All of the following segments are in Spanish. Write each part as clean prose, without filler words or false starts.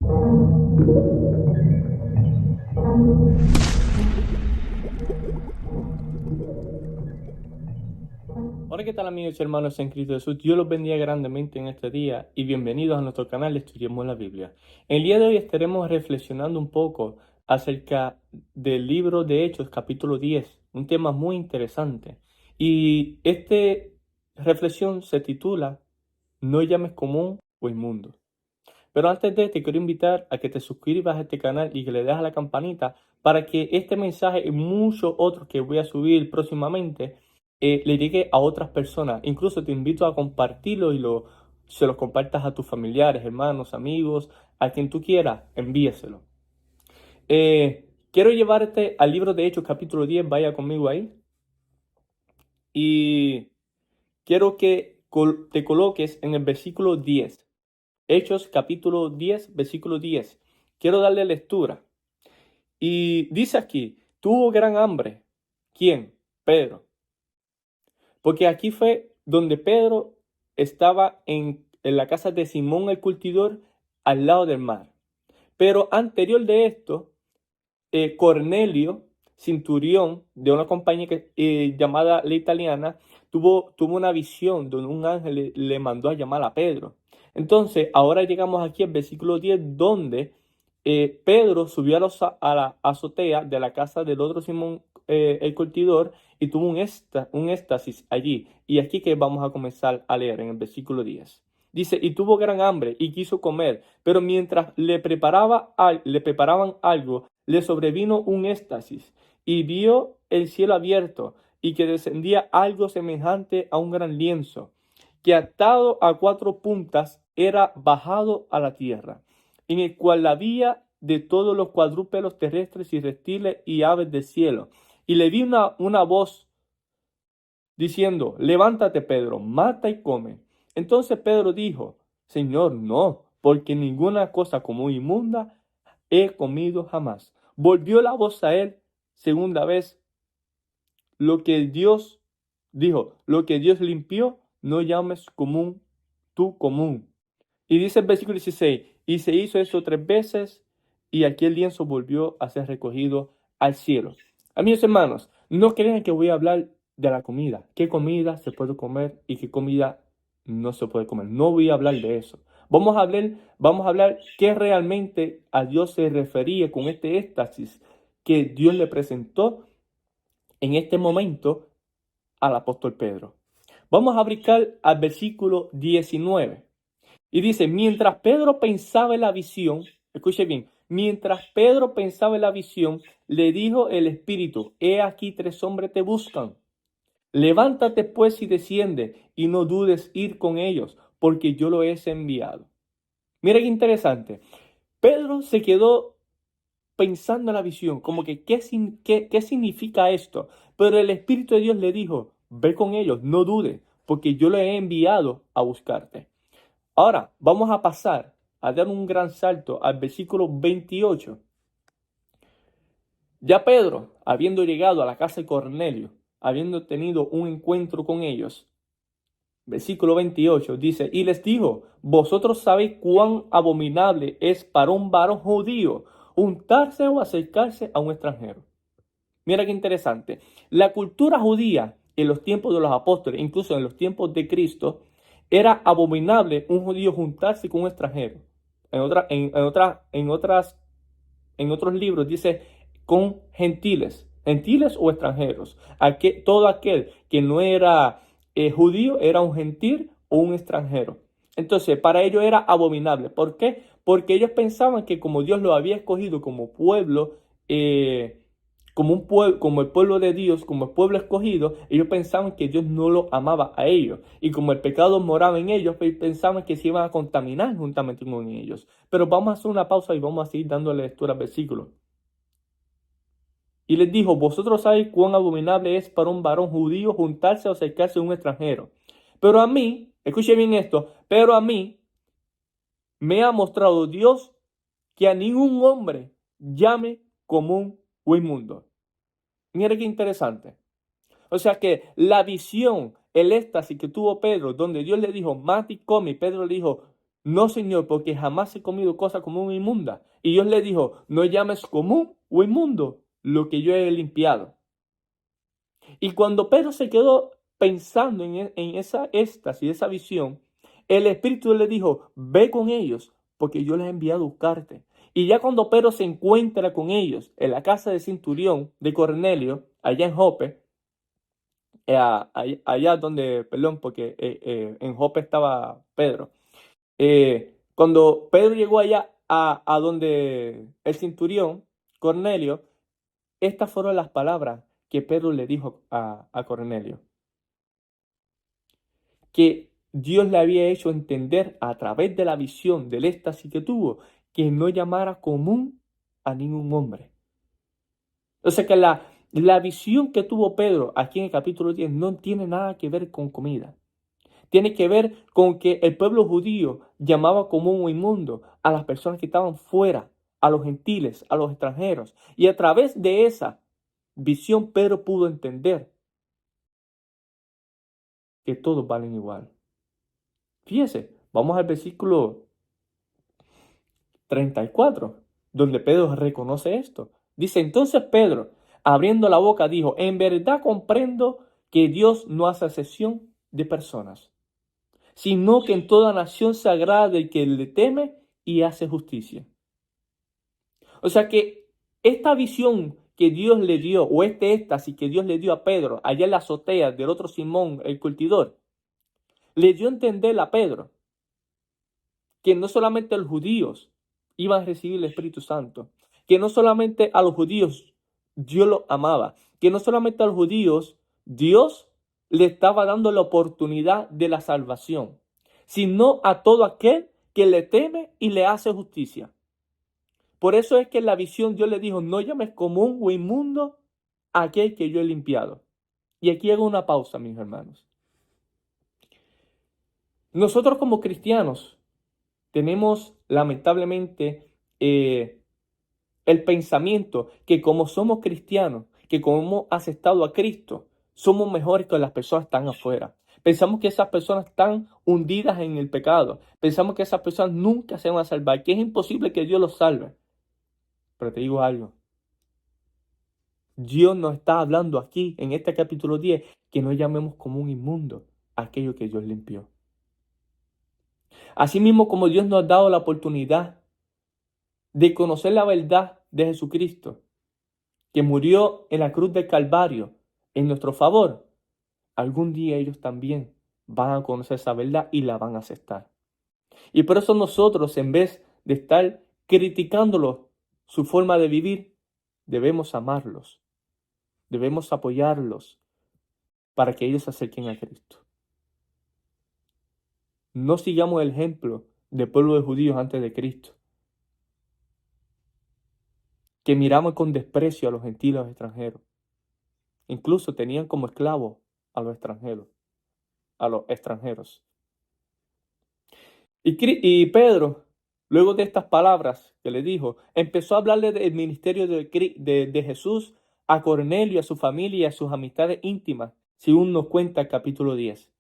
Hola, ¿qué tal amigos y hermanos en Cristo Jesús? Dios los bendiga grandemente en este día y bienvenidos a nuestro canal Estudiemos la Biblia. En el día de hoy estaremos reflexionando un poco acerca del libro de Hechos, capítulo 10, un tema muy interesante. Y esta reflexión se titula No llames común o inmundo. Pero antes te quiero invitar a que te suscribas a este canal y que le des a la campanita para que este mensaje y muchos otros que voy a subir próximamente le llegue a otras personas. Incluso te invito a compartirlo y se los compartas a tus familiares, hermanos, amigos, a quien tú quieras, envíeselo. Quiero llevarte al libro de Hechos capítulo 10, vaya conmigo ahí. Y quiero que te coloques en el versículo 10. Hechos capítulo 10, versículo 10. Quiero darle lectura. Y dice aquí, tuvo gran hambre. ¿Quién? Pedro. Porque aquí fue donde Pedro estaba en la casa de Simón el curtidor al lado del mar. Pero anterior de esto, Cornelio, centurión de una compañía llamada La Italiana, tuvo una visión donde un ángel le mandó a llamar a Pedro. Entonces, ahora llegamos aquí al versículo 10, donde Pedro subió a la azotea de la casa del otro Simón, el curtidor, y tuvo un éxtasis allí. Y aquí que vamos a comenzar a leer en el versículo 10. Dice, y tuvo gran hambre y quiso comer, pero mientras le preparaban algo, le sobrevino un éxtasis y vio el cielo abierto y que descendía algo semejante a un gran lienzo, que atado a 4 puntas era bajado a la tierra, en el cual la había de todos los cuadrúpedos terrestres y reptiles y aves del cielo. Y le vi una voz diciendo, levántate, Pedro, mata y come. Entonces Pedro dijo, Señor, no, porque ninguna cosa como inmunda he comido jamás. Volvió la voz a él segunda vez, lo que Dios dijo, lo que Dios limpió, no llames común, tú común. Y dice el versículo 16, y se hizo eso 3 veces, y aquel lienzo volvió a ser recogido al cielo. Amigos hermanos, no crean que voy a hablar de la comida, qué comida se puede comer y qué comida no se puede comer. No voy a hablar de eso. Vamos a hablar qué realmente a Dios se refería con este éxtasis que Dios le presentó en este momento al apóstol Pedro. Vamos a brincar al versículo 19. Y dice, mientras Pedro pensaba en la visión, escuche bien, mientras Pedro pensaba en la visión, le dijo el Espíritu, he aquí 3 hombres te buscan. Levántate pues y desciende, y no dudes ir con ellos, porque yo lo he enviado. Mira qué interesante. Pedro se quedó pensando en la visión, como que ¿qué significa esto? Pero el Espíritu de Dios le dijo, ve con ellos, no dudes, porque yo lo he enviado a buscarte. Ahora vamos a pasar a dar un gran salto al versículo 28. Ya Pedro, habiendo llegado a la casa de Cornelio, habiendo tenido un encuentro con ellos, versículo 28 dice, y les dijo, vosotros sabéis cuán abominable es para un varón judío juntarse o acercarse a un extranjero. Mira qué interesante. La cultura judía en los tiempos de los apóstoles, incluso en los tiempos de Cristo, era abominable un judío juntarse con un extranjero. En otros libros dice con gentiles o extranjeros. Todo aquel que no era judío era un gentil o un extranjero. Entonces, para ellos era abominable. ¿Por qué? Porque ellos pensaban que como Dios lo había escogido como pueblo, como el pueblo de Dios, como el pueblo escogido, ellos pensaban que Dios no lo amaba a ellos. Y como el pecado moraba en ellos, pensaban que se iban a contaminar juntamente con ellos. Pero vamos a hacer una pausa y vamos a seguir dándole lectura al versículo. Y les dijo, vosotros sabéis cuán abominable es para un varón judío juntarse o acercarse a un extranjero. Pero a mí, escuche bien esto, pero a mí me ha mostrado Dios que a ningún hombre llame común o inmundo. Mira qué interesante. O sea que la visión, el éxtasis que tuvo Pedro, donde Dios le dijo, mata y come, y Pedro le dijo, No, Señor, porque jamás he comido cosa común o inmunda. Y Dios le dijo, no llames común o inmundo lo que yo he limpiado. Y cuando Pedro se quedó pensando en esa éxtasis, esa visión, el Espíritu le dijo, ve con ellos, porque yo les he enviado a buscarte. Y ya cuando Pedro se encuentra con ellos en la casa del centurión de Cornelio, allá en Jope, allá donde, perdón, porque en Jope estaba Pedro. Cuando Pedro llegó allá a donde el centurión, Cornelio, estas fueron las palabras que Pedro le dijo a Cornelio, que Dios le había hecho entender a través de la visión del éxtasis que tuvo, que no llamara común a ningún hombre. O sea que la visión que tuvo Pedro aquí en el capítulo 10 no tiene nada que ver con comida. Tiene que ver con que el pueblo judío llamaba común o inmundo a las personas que estaban fuera, a los gentiles, a los extranjeros. Y a través de esa visión Pedro pudo entender que todos valen igual. Fíjese, vamos al versículo 34, donde Pedro reconoce esto. Dice, entonces Pedro, abriendo la boca, dijo, en verdad comprendo que Dios no hace excepción de personas, sino que en toda nación se agrada del que le teme y hace justicia. O sea que esta visión que Dios le dio, o este éxtasis que Dios le dio a Pedro, allá en la azotea del otro Simón, el curtidor, le dio a entender a Pedro que no solamente los judíos iban a recibir el Espíritu Santo, que no solamente a los judíos Dios los amaba, que no solamente a los judíos Dios le estaba dando la oportunidad de la salvación, sino a todo aquel que le teme y le hace justicia. Por eso es que en la visión Dios le dijo, no llames común o inmundo a aquel que yo he limpiado. Y aquí hago una pausa, mis hermanos. Nosotros como cristianos tenemos lamentablemente el pensamiento que como somos cristianos, que como hemos aceptado a Cristo, somos mejores que las personas que están afuera. Pensamos que esas personas están hundidas en el pecado. Pensamos que esas personas nunca se van a salvar, que es imposible que Dios los salve. Pero te digo algo. Dios nos está hablando aquí, en este capítulo 10, que no llamemos como un inmundo aquello que Dios limpió. Asimismo, como Dios nos ha dado la oportunidad de conocer la verdad de Jesucristo, que murió en la cruz del Calvario en nuestro favor, algún día ellos también van a conocer esa verdad y la van a aceptar. Y por eso nosotros, en vez de estar criticándolos, su forma de vivir, debemos amarlos, debemos apoyarlos para que ellos se acerquen a Cristo. No sigamos el ejemplo del pueblo de judíos antes de Cristo, que miramos con desprecio a los gentiles, a los extranjeros. Incluso tenían como esclavos a los extranjeros, Y Pedro, luego de estas palabras que le dijo, empezó a hablarle del ministerio de Jesús a Cornelio, a su familia y a sus amistades íntimas, según nos cuenta el capítulo 10.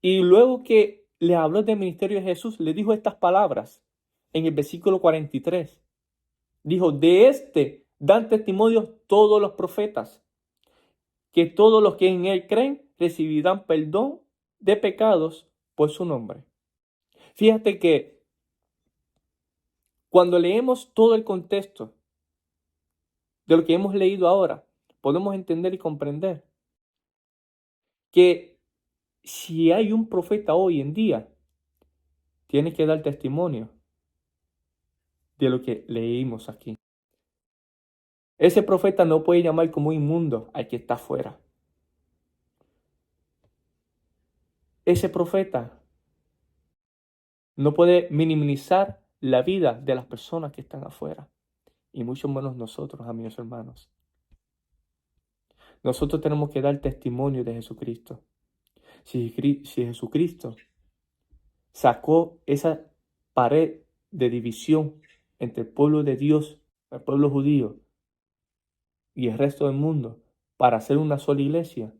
Y luego que le habló del ministerio de Jesús, le dijo estas palabras en el versículo 43. Dijo, de este dan testimonio todos los profetas, que todos los que en él creen recibirán perdón de pecados por su nombre. Fíjate que cuando leemos todo el contexto de lo que hemos leído ahora, podemos entender y comprender que si hay un profeta hoy en día, tiene que dar testimonio de lo que leímos aquí. Ese profeta no puede llamar como inmundo al que está afuera. Ese profeta no puede minimizar la vida de las personas que están afuera, y mucho menos nosotros, amigos hermanos. Nosotros tenemos que dar testimonio de Jesucristo. Si Jesucristo sacó esa pared de división entre el pueblo de Dios, el pueblo judío y el resto del mundo para hacer una sola iglesia,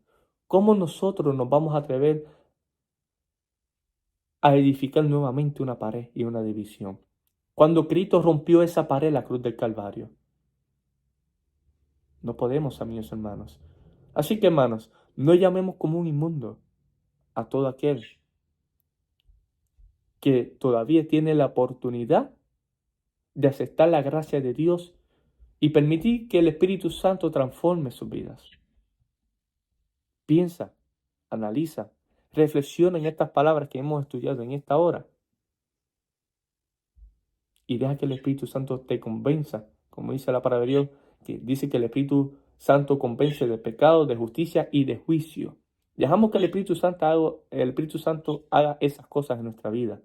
¿cómo nosotros nos vamos a atrever a edificar nuevamente una pared y una división. Cuando Cristo rompió esa pared en la cruz del Calvario. No podemos, amigos hermanos. Así que, hermanos, no llamemos como un inmundo a todo aquel que todavía tiene la oportunidad de aceptar la gracia de Dios y permitir que el Espíritu Santo transforme sus vidas. Piensa, analiza, reflexiona en estas palabras que hemos estudiado en esta hora y deja que el Espíritu Santo te convenza, como dice la palabra de Dios, que dice que el Espíritu Santo convence de pecado, de justicia y de juicio. Dejamos que el Espíritu Santo haga esas cosas en nuestra vida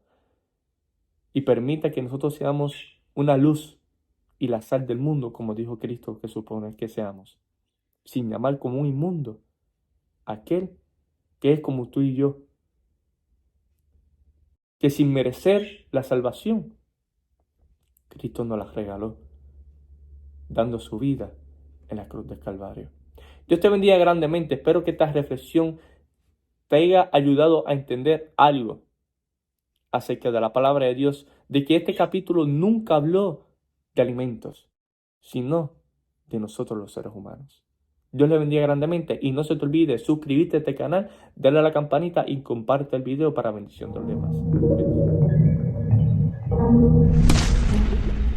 y permita que nosotros seamos una luz y la sal del mundo, como dijo Cristo que supone que seamos, sin llamar como un inmundo a aquel que es como tú y yo, que sin merecer la salvación, Cristo nos la regaló, dando su vida en la cruz del Calvario. Dios te bendiga grandemente. Espero que esta reflexión te haya ayudado a entender algo acerca de la palabra de Dios, de que este capítulo nunca habló de alimentos, sino de nosotros los seres humanos. Dios le bendiga grandemente y no se te olvide suscribirte a este canal, darle a la campanita y comparte el video para bendición de los demás. Bendiciones.